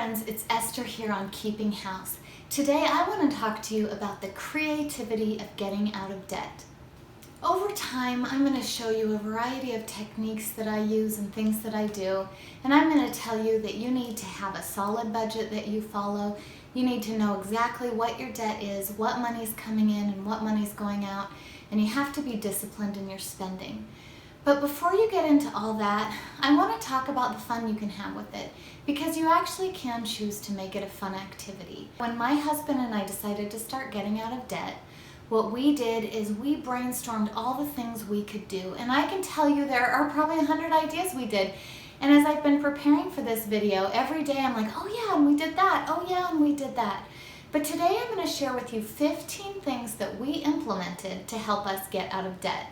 friends, it's Esther here on Keeping House. Today I want to talk to you about the creativity of getting out of debt. Over time, I'm going to show you a variety of techniques that I use and things that I do, and I'm going to tell you that you need to have a solid budget that you follow. You need to know exactly what your debt is, what money's coming in and what money's going out, and you have to be disciplined in your spending. But before you get into all that, I want to talk about the fun you can have with it, because you actually can choose to make it a fun activity. When my husband and I decided to start getting out of debt, what we did is we brainstormed all the things we could do, and I can tell you there are probably 100 ideas we did. And as I've been preparing for this video, every day I'm like, oh yeah, and we did that, oh yeah, and we did that. But today I'm going to share with you 15 things that we implemented to help us get out of debt.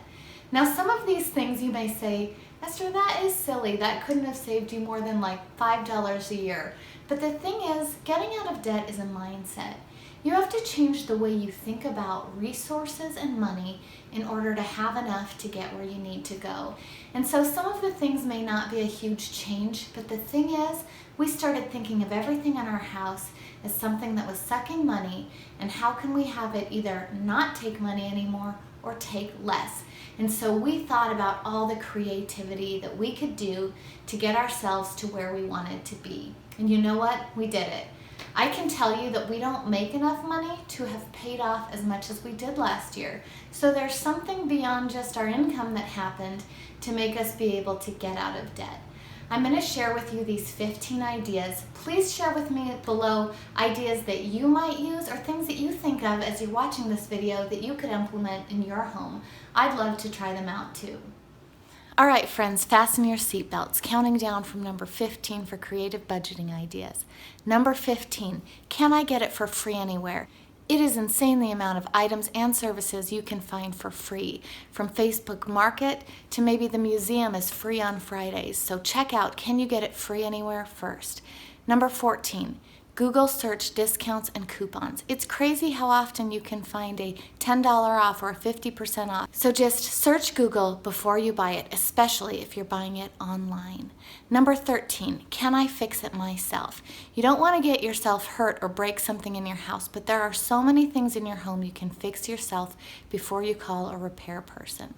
Now, some of these things you may say, Esther, that is silly. That couldn't have saved you more than like $5 a year. But the thing is, getting out of debt is a mindset. You have to change the way you think about resources and money in order to have enough to get where you need to go. And so some of the things may not be a huge change, but the thing is, we started thinking of everything in our house as something that was sucking money, and how can we have it either not take money anymore or take less. And so we thought about all the creativity that we could do to get ourselves to where we wanted to be. And you know what? We did it. I can tell you that we don't make enough money to have paid off as much as we did last year. So there's something beyond just our income that happened to make us be able to get out of debt. I'm going to share with you these 15 ideas. Please share with me below ideas that you might use or things that you think of as you're watching this video that you could implement in your home. I'd love to try them out too. All right, friends, fasten your seatbelts, counting down from number 15 for creative budgeting ideas. Number 15, can I get it for free anywhere? It is insane the amount of items and services you can find for free, from Facebook Market to maybe the museum is free on Fridays. So check out, can you get it free anywhere first? Number 14, Google search discounts and coupons. It's crazy how often you can find a $10 off or a 50% off. So just search Google before you buy it, especially if you're buying it online. Number 13, can I fix it myself? You don't want to get yourself hurt or break something in your house, but there are so many things in your home you can fix yourself before you call a repair person.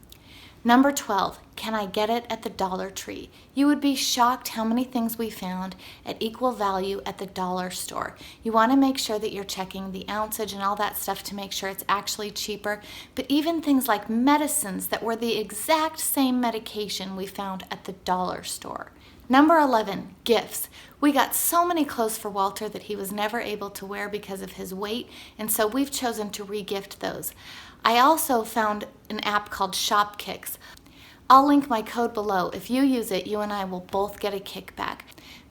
Number 12, can I get it at the Dollar Tree? You would be shocked how many things we found at equal value at the dollar store. You want to make sure that you're checking the ounceage and all that stuff to make sure it's actually cheaper. But even things like medicines that were the exact same medication we found at the dollar store. Number 11, gifts. We got so many clothes for Walter that he was never able to wear because of his weight, and so we've chosen to re-gift those. I also found an app called Shopkicks. I'll link my code below. If you use it, you and I will both get a kickback.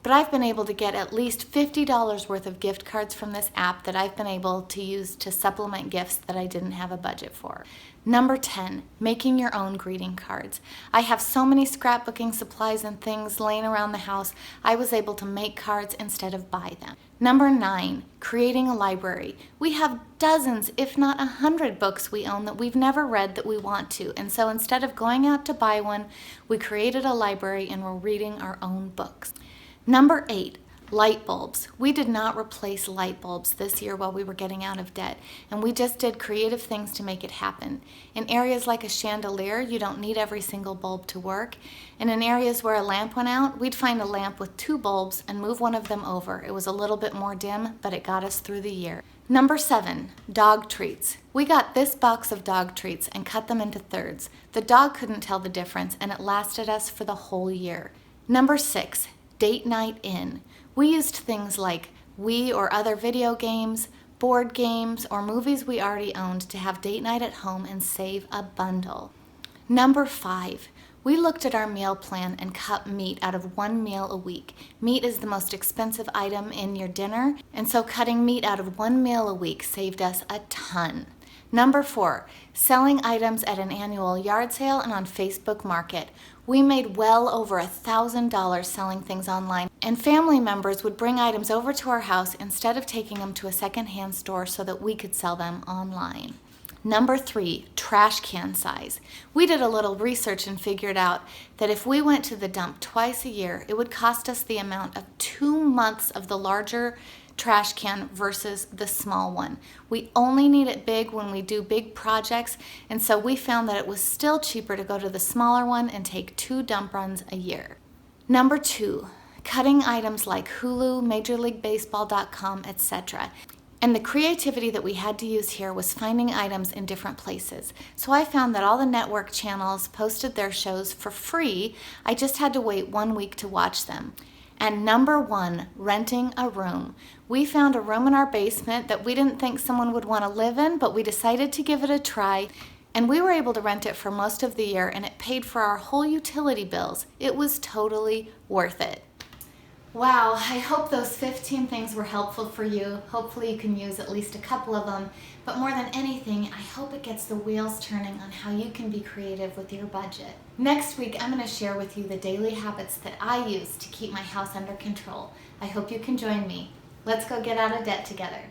But I've been able to get at least $50 worth of gift cards from this app that I've been able to use to supplement gifts that I didn't have a budget for. Number 10, making your own greeting cards. I have so many scrapbooking supplies and things laying around the house, I was able to make cards instead of buy them. Number 9, creating a library. We have dozens, if not 100 books we own that we've never read that we want to. And so instead of going out to buy one, we created a library and we're reading our own books. Number 8, light bulbs. We did not replace light bulbs this year while we were getting out of debt, and we just did creative things to make it happen. In areas like a chandelier, you don't need every single bulb to work, and in areas where a lamp went out, we'd find a lamp with 2 bulbs and move one of them over. It was a little bit more dim, but it got us through the year. Number 7, dog treats. We got this box of dog treats and cut them into thirds. The dog couldn't tell the difference, and it lasted us for the whole year. Number 6, date night in. We used things like Wii or other video games, board games, or movies we already owned to have date night at home and save a bundle. Number 5, we looked at our meal plan and cut meat out of 1 meal a week. Meat is the most expensive item in your dinner, and so cutting meat out of 1 meal a week saved us a ton. Number 4, selling items at an annual yard sale and on Facebook Market. We made well over $1,000 selling things online, and family members would bring items over to our house instead of taking them to a secondhand store so that we could sell them online. Number 3, trash can size. We did a little research and figured out that if we went to the dump twice a year, it would cost us the amount of 2 months of the larger trash can versus the small one. We only need it big when we do big projects, and so we found that it was still cheaper to go to the smaller one and take 2 dump runs a year. Number 2, cutting items like Hulu, MajorLeagueBaseball.com, etc. And the creativity that we had to use here was finding items in different places. So I found that all the network channels posted their shows for free. I just had to wait 1 week to watch them. And number 1, renting a room. We found a room in our basement that we didn't think someone would want to live in, but we decided to give it a try. And we were able to rent it for most of the year, and it paid for our whole utility bills. It was totally worth it. Wow, I hope those 15 things were helpful for you. Hopefully you can use at least a couple of them. But more than anything, I hope it gets the wheels turning on how you can be creative with your budget. Next week, I'm going to share with you the daily habits that I use to keep my house under control. I hope you can join me. Let's go get out of debt together.